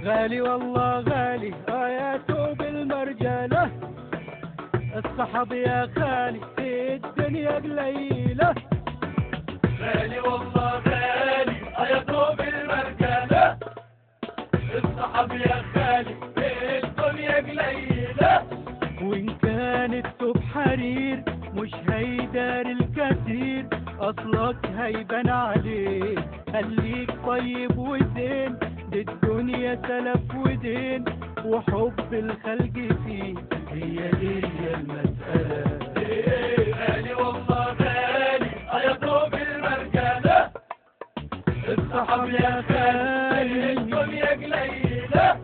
غالي والله غالي آياته بالمرجلة، الصحب يا خالي في الدنيا قليلة. غالي والله غالي آياته بالمرجلة، الصحب يا خالي في الدنيا قليلة. وإن كانت ثوب حرير مش هيدار الكثير، أصلك هيبان عليك. خليك طيب وزين، دي الدنيا سلف ودين، وحب الخلق فيه هي دي المسألة. غالي والله غالي آياته بالمرجلة، الصحب يا خالي في الدنيا قليلة.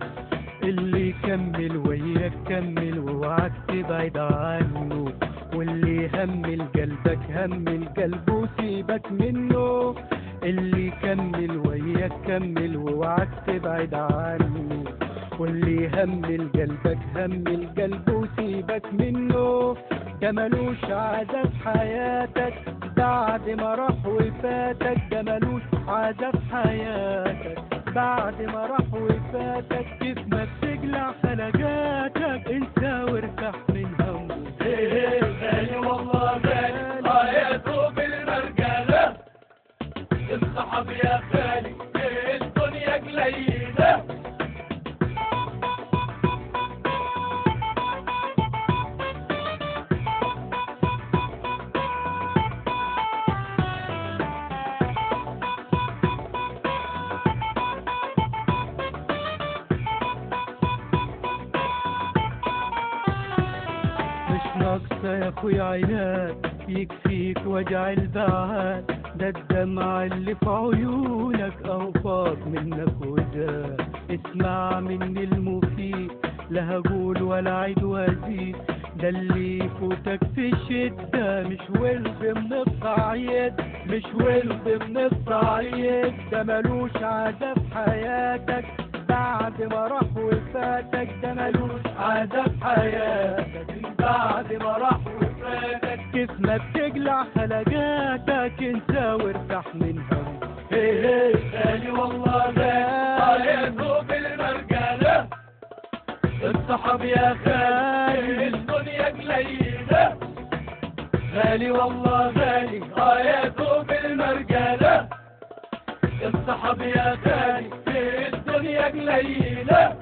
اللي يكمل وياك كمل واوعك تبعد عنه، واللي يهمل قلبك همل قلبه وسيبك منه. اللي يكمل وياك كمل واوعك تبعد عنه، واللي يهمل قلبك همل قلبه وسيبك منه. ده ملوش عادة في حياتك بعد ما راح وفاتك، ده ملوش عادة في حياتك بعد ما راح وفاتك. كيف ما بتقلع خلقاتك انسى وارتاح من همه. غالي والله غالي آياته بالمرجلة، الصحب يا خالي في الدنيا قليلة. مش ناقصة يا اخويا عينات يكفيك وجع البعاد، ده الدمع اللي في عيونك أوفاق منك وزاد. اسمع مني المفيد لا هقول ولا عيد وازيد، ده اللي يفوتك في الشدة مش ولد من الصعيد، مش ولد من الصعيد. ده ملوش عادة في حياتك بعد ما راح وفاتك، ده ملوش عادة في حياتك بعد ما راح وفاتك. كيف ما بتقلع خلقاتك انسى وارتاح من هم. غالي والله غالي آياته بالمرجلة، الصحب يا خالي الدنيا قليلة. غالي والله غالي آياته بالمرجلة، الصحب يا خالي في الدنيا قليلة.